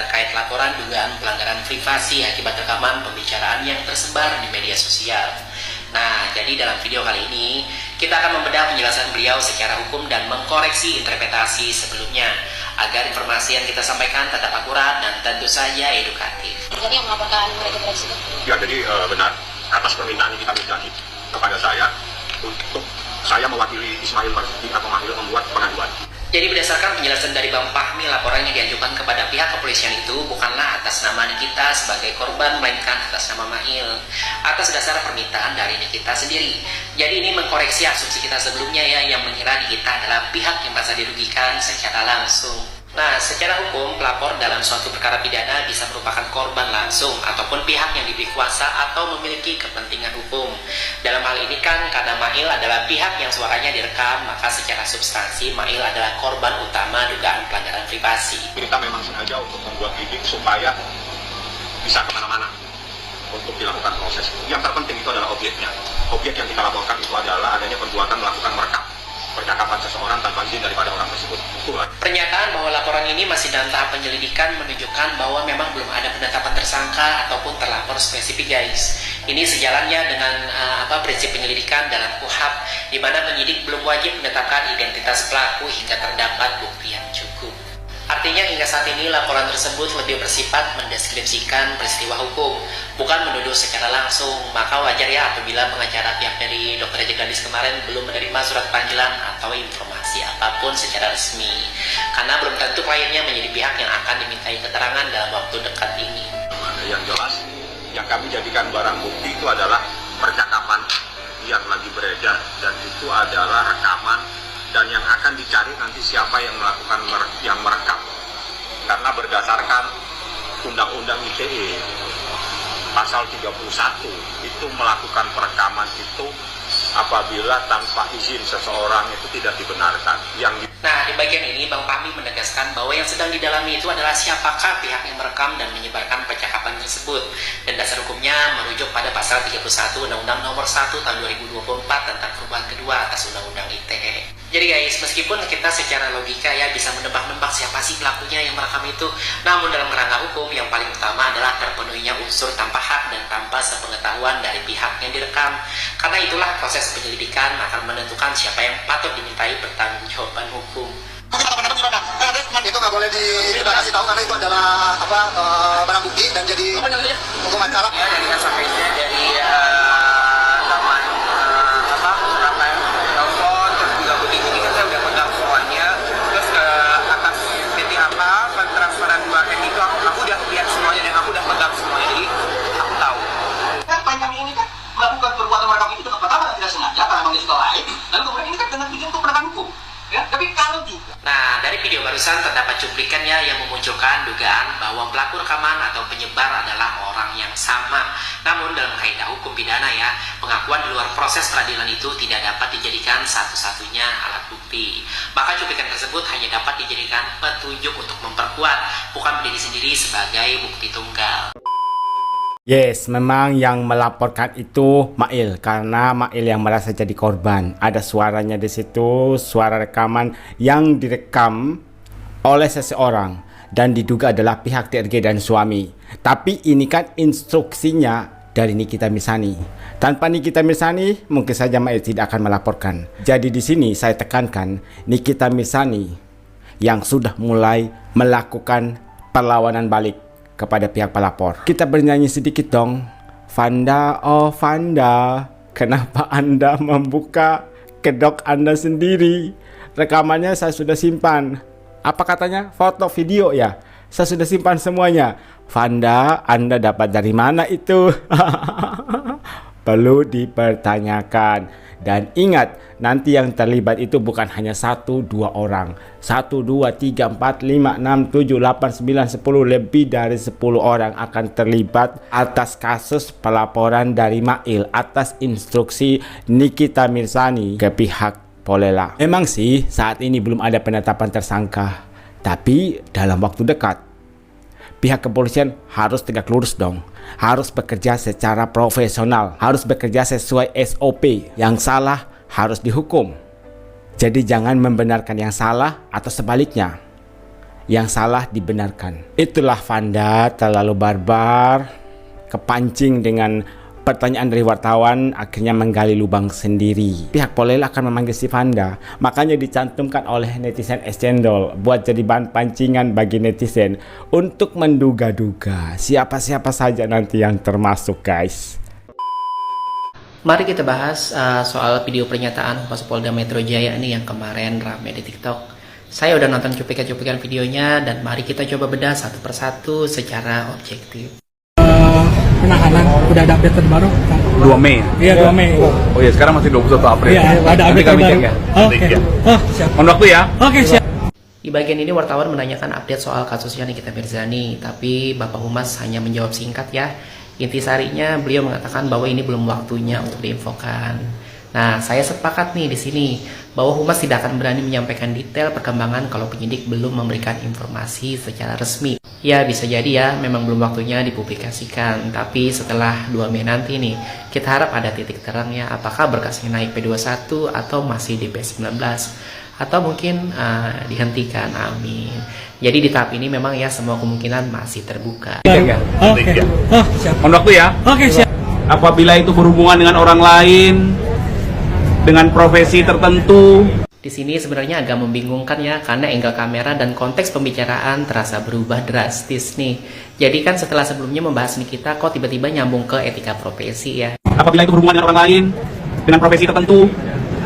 terkait laporan dugaan pelanggaran privasi akibat rekaman pembicaraan yang tersebar di media sosial. Nah, jadi dalam video kali ini kita akan membedah penjelasan beliau secara hukum dan mengkoreksi interpretasi sebelumnya agar informasi yang kita sampaikan tetap akurat dan tentu saja edukatif. Jadi yang melaporkan regenerasi itu? Ya, jadi benar atas permintaan yang kita minta kepada saya untuk saya mewakili Ismail Marzuki atau Mail membuat pengaduan. Jadi berdasarkan penjelasan dari Bang Fahmi, laporan yang diajukan kepada pihak kepolisian itu bukanlah atas nama Nikita sebagai korban, melainkan atas nama Mail, atas dasar permintaan dari Nikita sendiri. Jadi ini mengkoreksi asumsi kita sebelumnya ya, yang mengira Nikita adalah pihak yang merasa dirugikan secara langsung. Nah, secara hukum, pelapor dalam suatu perkara pidana bisa merupakan korban langsung ataupun pihak yang diberi kuasa atau memiliki kepentingan hukum. Dalam hal ini kan karena Mail adalah pihak yang suaranya direkam, maka secara substansi Mail adalah korban utama dugaan pelanggaran privasi. Kita memang sengaja untuk membuat bidik supaya bisa kemana-mana untuk dilakukan proses. Yang terpenting itu adalah objeknya. Objek yang kita laporkan itu adalah adanya perbuatan melakukan merekam percakapan seseorang tanpa izin daripada orang tersebut. Pernyataan bahwa laporan ini masih dalam tahap penyelidikan menunjukkan bahwa memang belum ada penetapan tersangka ataupun terlapor spesifik, guys. Ini sejalannya dengan prinsip penyelidikan dalam KUHP, di mana penyidik belum wajib menetapkan identitas pelaku hingga terdapat bukti yang cukup. Artinya hingga saat ini laporan tersebut lebih bersifat mendeskripsikan peristiwa hukum, bukan menuduh secara langsung. Maka wajar ya apabila pengacara pihak dari Dr. Ejek Gadis kemarin belum menerima surat panggilan atau informasi apapun secara resmi, karena belum tentu kliennya menjadi pihak yang akan dimintai keterangan dalam waktu dekat ini. Yang jelas, yang kami jadikan barang bukti itu adalah percakapan yang lagi beredar, dan itu adalah rekaman. Dan yang akan dicari nanti siapa yang melakukan yang merekam, karena berdasarkan Undang-Undang ITE pasal 31 itu melakukan perekaman itu apabila tanpa izin seseorang itu tidak dibenarkan. Nah, di bagian ini Bang Fahmi menegaskan bahwa yang sedang didalami itu adalah siapakah pihak yang merekam dan menyebarkan percakapan tersebut, dan dasar hukumnya merujuk pada pasal 31 Undang-Undang Nomor 1 Tahun 2024 tentang perubahan kedua atas Undang-Undang ITE. Jadi guys, meskipun kita secara logika ya bisa menebak-nebak siapa sih pelakunya yang merekam itu, namun dalam kerangka hukum yang paling utama adalah terpenuhinya unsur tanpa hak dan tanpa sepengetahuan dari pihak yang direkam. Karena itulah proses penyelidikan akan menentukan siapa yang patut dimintai pertanggungjawaban hukum. Itu nggak boleh dikasih tahu karena itu adalah barang bukti dan jadi hukum acara. Ya, dari SAP-nya dari Dari video barusan terdapat cuplikannya yang memunculkan dugaan bahwa pelaku rekaman atau penyebar adalah orang yang sama. Namun dalam kaidah hukum pidana ya, pengakuan di luar proses peradilan itu tidak dapat dijadikan satu-satunya alat bukti. Maka cuplikan tersebut hanya dapat dijadikan petunjuk untuk memperkuat, bukan berdiri sendiri sebagai bukti tunggal. Yes, memang yang melaporkan itu Mail, karena Mail yang merasa jadi korban. Ada suaranya di situ, suara rekaman yang direkam oleh seseorang dan diduga adalah pihak TRG dan suami. Tapi ini kan instruksinya dari Nikita Mirzani. Tanpa Nikita Mirzani, mungkin saja Mail tidak akan melaporkan. Jadi di sini saya tekankan Nikita Mirzani yang sudah mulai melakukan perlawanan balik kepada pihak pelapor. Kita bernyanyi sedikit dong. Vanda, oh Vanda, kenapa Anda membuka kedok Anda sendiri? Rekamannya saya sudah simpan. Apa katanya? Foto, video ya? Saya sudah simpan semuanya. Vanda, Anda dapat dari mana itu? Perlu dipertanyakan. Dan ingat, nanti yang terlibat itu bukan hanya 1-2 orang. 1, 2, 3, 4, 5, 6, 7, 8, 9, 10. Lebih dari 10 orang akan terlibat atas kasus pelaporan dari Mail atas instruksi Nikita Mirzani ke pihak Polela. Memang sih saat ini belum ada penetapan tersangka, tapi dalam waktu dekat pihak kepolisian harus tegak lurus dong. Harus bekerja secara profesional, harus bekerja sesuai SOP. Yang salah harus dihukum. Jadi jangan membenarkan yang salah atau sebaliknya. yang salah dibenarkan. Itulah Vanda terlalu barbar, kepancing dengan pertanyaan dari wartawan, akhirnya menggali lubang sendiri. Pihak Polela akan memanggil si Vanda, makanya dicantumkan oleh netizen Es Cendol buat jadi bahan pancingan bagi netizen untuk menduga-duga siapa-siapa saja nanti yang termasuk, guys. Mari kita bahas soal video pernyataan Humas Polda Metro Jaya ini yang kemarin rame di TikTok. Saya udah nonton cuplikan-cuplikan videonya dan mari kita coba bedah satu persatu secara objektif. Penahanan udah ada update terbaru? 2 Mei. Iya, 2 Mei. Oh iya, sekarang masih 21 April. Iya, ada Nanti update kami terbaru. cek ya. Oke. Oh, siap. Mohon waktu ya. Oke, siap. Di bagian ini wartawan menanyakan update soal kasusnya Nikita Mirzani, tapi Bapak Humas hanya menjawab singkat ya. Intisarinya beliau mengatakan bahwa ini belum waktunya untuk diinfokan. Nah, saya sepakat nih di sini bahwa Humas tidak akan berani menyampaikan detail perkembangan kalau penyidik belum memberikan informasi secara resmi. Ya, bisa jadi ya, memang belum waktunya dipublikasikan. Tapi setelah 2 Mei nanti nih, kita harap ada titik terang ya, apakah berkasnya naik P21 atau masih di P19. Atau mungkin dihentikan, amin. Jadi di tahap ini memang ya semua kemungkinan masih terbuka. Cek ya. Oke. Oh, siap. Mohon waktu ya. Oke, siap. Apabila itu berhubungan dengan orang lain, dengan profesi tertentu. Di sini sebenarnya agak membingungkan ya, karena angle kamera dan konteks pembicaraan terasa berubah drastis nih. Jadi kan setelah sebelumnya membahas Nikita, kok tiba-tiba nyambung ke etika profesi ya. Apabila itu berhubungan dengan orang lain, dengan profesi tertentu,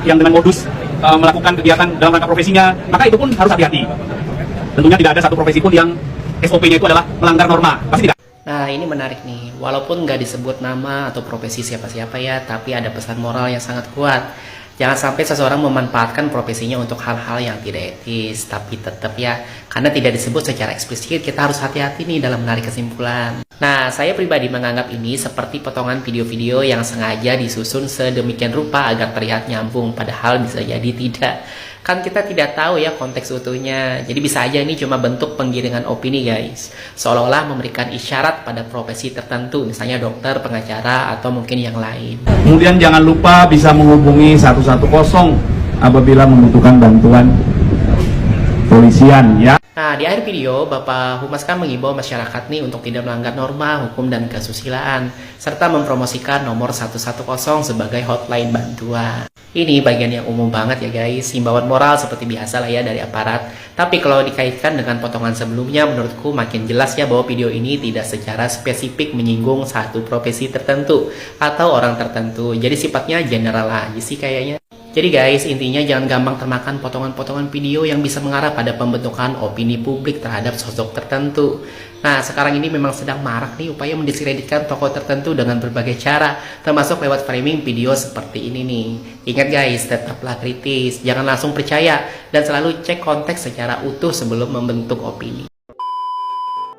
yang dengan modus melakukan kegiatan dalam rangka profesinya, maka itu pun harus hati-hati. Tentunya tidak ada satu profesi pun yang SOP-nya itu adalah melanggar norma. Pasti tidak. Nah, ini menarik nih. Walaupun nggak disebut nama atau profesi siapa-siapa ya, tapi ada pesan moral yang sangat kuat. Jangan sampai seseorang memanfaatkan profesinya untuk hal-hal yang tidak etis. Tapi tetap ya, karena tidak disebut secara eksplisit, kita harus hati-hati nih dalam menarik kesimpulan. Nah, saya pribadi menganggap ini seperti potongan video-video yang sengaja disusun sedemikian rupa agar terlihat nyambung, padahal bisa jadi tidak. Kan kita tidak tahu ya konteks utuhnya. Jadi bisa aja ini cuma bentuk penggiringan opini, guys. Seolah-olah memberikan isyarat pada profesi tertentu, misalnya dokter, pengacara, atau mungkin yang lain. Kemudian jangan lupa bisa menghubungi 110 apabila membutuhkan bantuan polisian ya. Nah, di akhir video, Bapak Humas kan mengimbau masyarakat nih untuk tidak melanggar norma, hukum, dan kesusilaan, serta mempromosikan nomor 110 sebagai hotline bantuan. Ini bagian yang umum banget ya guys, himbauan moral seperti biasa lah ya dari aparat. Tapi kalau dikaitkan dengan potongan sebelumnya, menurutku makin jelas ya bahwa video ini tidak secara spesifik menyinggung satu profesi tertentu atau orang tertentu. Jadi sifatnya general aja sih kayaknya. Jadi guys, intinya jangan gampang termakan potongan-potongan video yang bisa mengarah pada pembentukan opini publik terhadap sosok tertentu. Nah, sekarang ini memang sedang marak nih upaya mendiskreditkan tokoh tertentu dengan berbagai cara, termasuk lewat framing video seperti ini nih. Ingat guys, tetaplah kritis, jangan langsung percaya, dan selalu cek konteks secara utuh sebelum membentuk opini.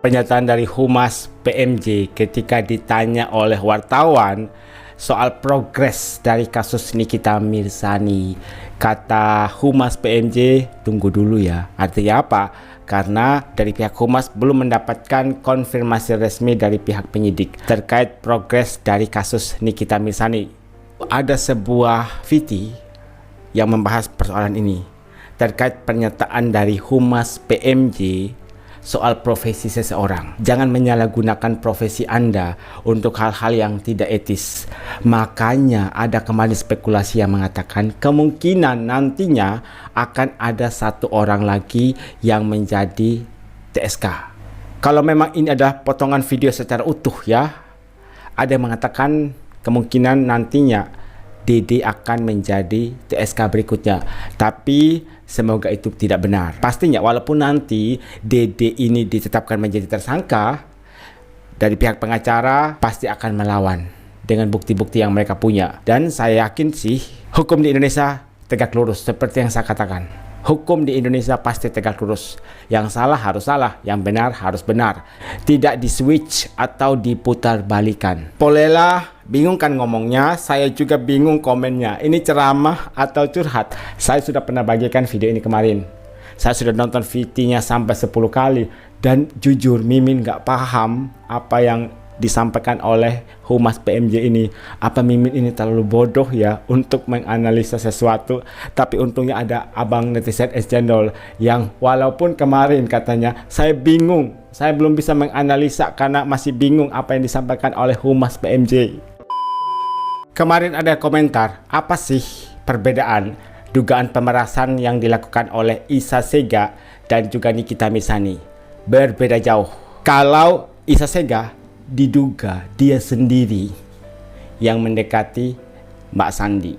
Pernyataan dari Humas PMJ ketika ditanya oleh wartawan soal progres dari kasus Nikita Mirzani. Kata Humas PMJ, tunggu dulu ya. Artinya apa? Karena dari pihak Humas belum mendapatkan konfirmasi resmi dari pihak penyidik terkait progres dari kasus Nikita Mirzani. Ada sebuah VT yang membahas persoalan ini terkait pernyataan dari Humas PMJ soal profesi seseorang. Jangan menyalahgunakan profesi Anda untuk hal-hal yang tidak etis. Makanya ada kembali spekulasi yang mengatakan kemungkinan nantinya akan ada satu orang lagi yang menjadi TSK. Kalau memang ini adalah potongan video secara utuh ya, ada yang mengatakan kemungkinan nantinya Dede akan menjadi TSK berikutnya. Tapi semoga itu tidak benar. Pastinya walaupun nanti Dede ini ditetapkan menjadi tersangka, dari pihak pengacara pasti akan melawan dengan bukti-bukti yang mereka punya. Dan saya yakin sih hukum di Indonesia tegak lurus seperti yang saya katakan. Hukum di Indonesia pasti tegak lurus. Yang salah harus salah, yang benar harus benar. Tidak di switch atau diputar balikan. Polela bingung kan ngomongnya, saya juga bingung komennya. Ini ceramah atau curhat? Saya sudah pernah bagikan video ini kemarin. Saya sudah nonton VT-nya sampai 10 kali. Dan jujur Mimin gak paham apa yang disampaikan oleh Humas PMJ ini. Apa Mimin ini terlalu bodoh ya untuk menganalisa sesuatu? Tapi untungnya ada abang netizen es cendol yang walaupun kemarin katanya saya bingung, saya belum bisa menganalisa karena masih bingung apa yang disampaikan oleh Humas PMJ. Kemarin ada komentar, apa sih perbedaan dugaan pemerasan yang dilakukan oleh Isa Sega dan juga Nikita Mirzani? Berbeda jauh. Kalau Isa Sega diduga dia sendiri yang mendekati Mbak Sandi.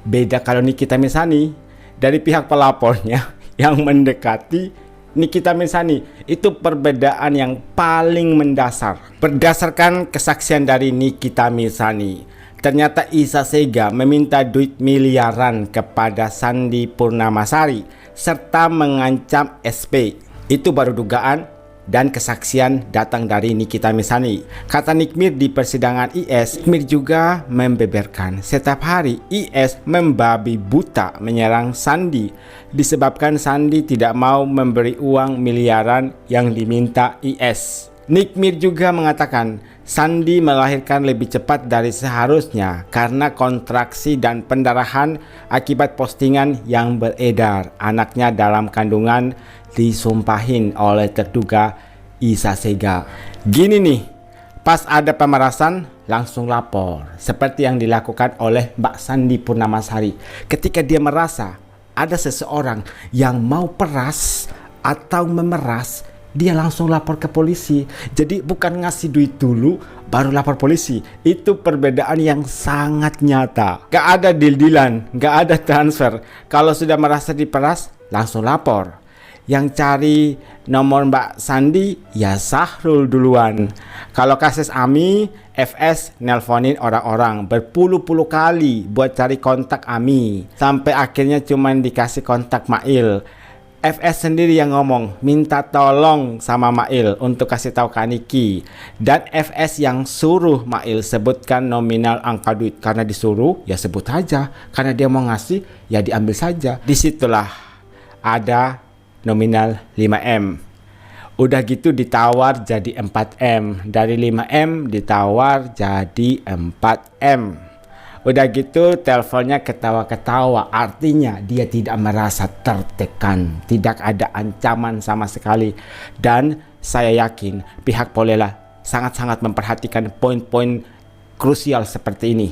Beda kalau Nikita Mirzani dari pihak pelapornya yang mendekati Nikita Mirzani. Itu perbedaan yang paling mendasar. Berdasarkan kesaksian dari Nikita Mirzani, ternyata Isa Sega meminta duit miliaran kepada Sandi Purnamasari serta mengancam SP. Itu baru dugaan dan kesaksian datang dari Nikita Mirzani. Kata Nikmir di persidangan IS, Nikmir juga membeberkan setiap hari IS membabi buta menyerang Sandi disebabkan Sandi tidak mau memberi uang miliaran yang diminta IS. Nikmir juga mengatakan Sandi melahirkan lebih cepat dari seharusnya karena kontraksi dan pendarahan akibat postingan yang beredar. Anaknya dalam kandungan disumpahin oleh terduga Isa Sega. Gini nih, pas ada pemerasan langsung lapor seperti yang dilakukan oleh Mbak Sandi Purnamasari. Ketika dia merasa ada seseorang yang mau peras atau memeras, dia langsung lapor ke polisi. Jadi bukan ngasih duit dulu baru lapor polisi. Itu perbedaan yang sangat nyata. Gak ada deal-dealan, gak ada transfer. Kalau sudah merasa diperas langsung lapor. Yang cari nomor Mbak Sandi ya Sahrul duluan. Kalau kasus Ami, FS nelponin orang-orang berpuluh-puluh kali buat cari kontak Ami, sampai akhirnya cuman dikasih kontak Mail. FS sendiri yang ngomong minta tolong sama Mail untuk kasih tahu Kaniki, dan FS yang suruh Mail sebutkan nominal angka duit. Karena disuruh ya sebut aja, karena dia mau ngasih ya diambil saja. Disitulah ada nominal 5M. Udah gitu ditawar jadi 4M. Dari 5M ditawar jadi 4M. Udah gitu teleponnya ketawa-ketawa. Artinya dia tidak merasa tertekan, tidak ada ancaman sama sekali. Dan saya yakin pihak Polela sangat-sangat memperhatikan poin-poin krusial seperti ini.